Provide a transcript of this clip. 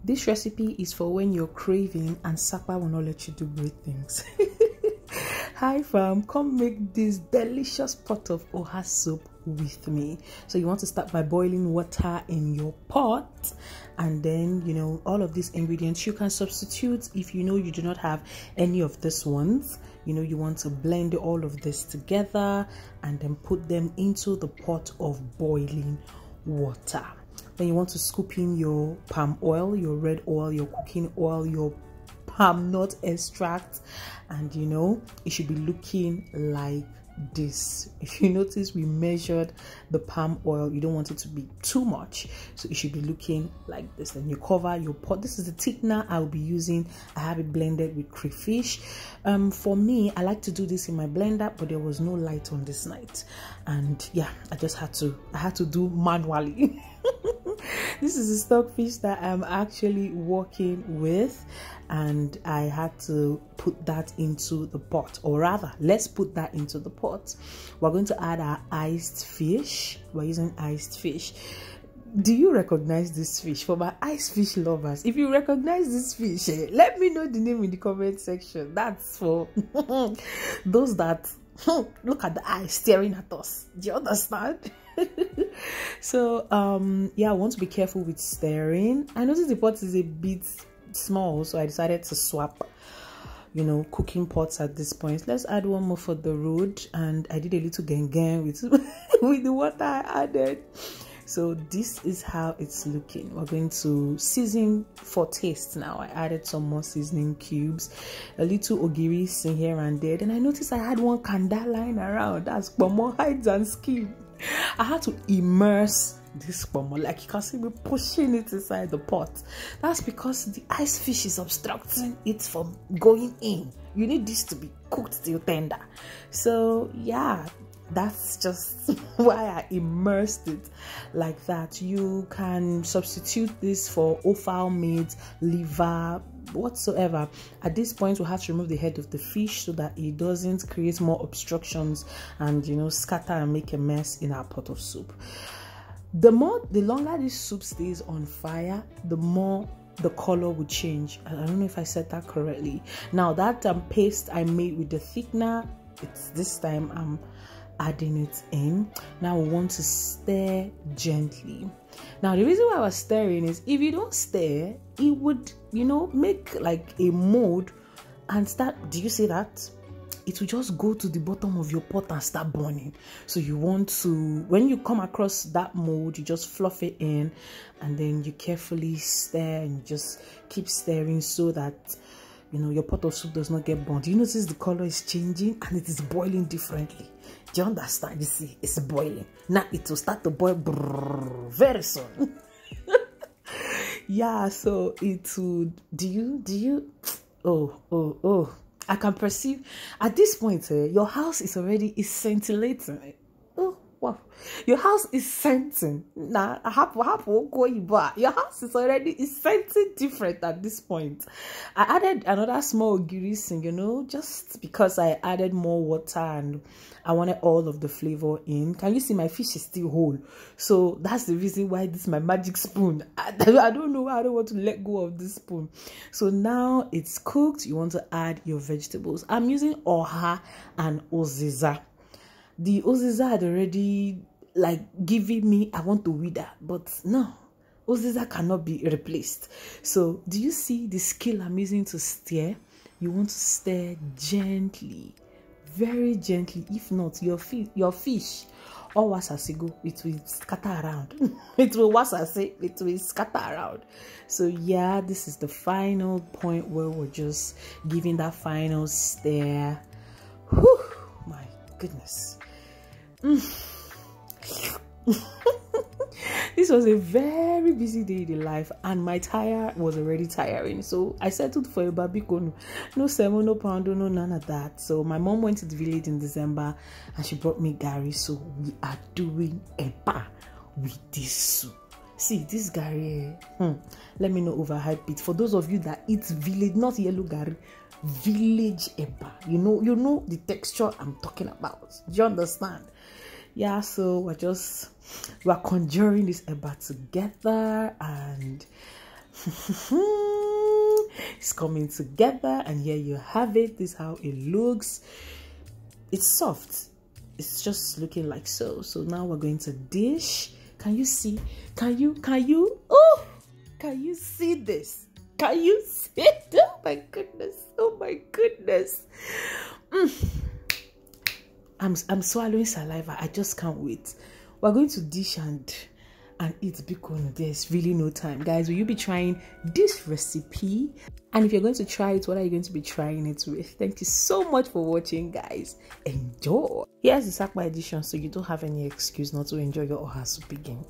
This recipe is for when you're craving and SAPA will not let you do great things. Hi fam, come make this delicious pot of OHA soup with me. So you want to start by boiling water in your pot, and then all of these ingredients you can substitute if you do not have any of these ones. You want to blend all of this together and then put them into the pot of boiling water. Then you want to scoop in your palm oil, your red oil, your cooking oil, your palm nut extract, and it should be looking like this. If you notice, we measured the palm oil. You don't want it to be too much, so it should be looking like this. Then you cover your pot. This is the thickener I'll be using. I have it blended with crayfish. For me, I like to do this in my blender, but there was no light on this night, and yeah, I had to do manually. This is the stockfish that I'm actually working with, and I had to put that into the pot, or rather, let's put that into the pot. We're going to add our iced fish. We're using iced fish. Do you recognize this fish? For my iced fish lovers, if you recognize this fish, let me know the name in the comment section. That's for those that look at the eye staring at us. Do you understand? So yeah, I want to be careful with stirring. I noticed the pot is a bit small, so I decided to swap cooking pots at this point. Let's add one more for the road, and I did a little gang with with the water I added. So this is how it's looking. We're going to season for taste now. I added some more seasoning cubes, a little ogiris in here and there. Then I noticed I had one kanda lying around. That's pomo hides and skin. I had to immerse this pomo, like you can see me pushing it inside the pot. That's because the ice fish is obstructing it from going in. You need this to be cooked till tender. So yeah, that's just why I immersed it like that. You can substitute this for offal meat, liver, whatsoever. At this point, we'll have to remove the head of the fish so that it doesn't create more obstructions and scatter and make a mess in our pot of soup. The longer this soup stays on fire, the more the color will change. I don't know if I said that correctly. Now that paste I made with the thickener, it's this time I'm adding it in. Now we want to stir gently. Now the reason why I was stirring is if you don't stir, it would make like a mold and start, do you see that? It will just go to the bottom of your pot and start burning. So you want to, when you come across that mold, you just fluff it in, and then you carefully stir and just keep stirring so that your pot of soup does not get burnt. You notice the color is changing and it is boiling differently. Do you understand? You see, it's boiling. Now it will start to boil very soon. Yeah, so it would, do you, oh, I can perceive at this point, your house is already scintillating. Oh, wow. Your house is scenting. Nah, your house is already scenting different at this point. I added another small girising, just because I added more water and I wanted all of the flavor in. Can you see my fish is still whole? So that's the reason why this is my magic spoon. I don't know why I don't want to let go of this spoon. So now it's cooked. You want to add your vegetables. I'm using OHA and uziza. The uziza had already giving me, I want to wither, but no, uziza cannot be replaced. So do you see the skill I'm using to stir? You want to stir gently, very gently. If not, your fish or wasasigo, it will scatter around. It will scatter around. So yeah, this is the final point where we're just giving that final stir. Whew, my goodness. This was a very busy day in the life, and my tire was already tiring, so I settled for a barbecue. No sermon, no pound, no none of that. So my mom went to the village in December and she brought me gari, so we are doing eba with this soup. See this gari, let me not overhype it. For those of you that eat village, not yellow gari, village eba, you know the texture I'm talking about. Do you understand? Yeah, so we're conjuring this eba together, and It's coming together, and here you have it. This is how it looks. It's soft. It's just looking like so. So now we're going to dish. Can you see? Can you? Oh, can you see this? Can you see it? Oh my goodness. Oh my goodness. I'm swallowing saliva. I just can't wait. We're going to dish and eat bacon. There's really no time. Guys, will you be trying this recipe? And if you're going to try it, what are you going to be trying it with? Thank you so much for watching, guys. Enjoy. Here's the SAPA edition, so you don't have any excuse not to enjoy your OHA soup again.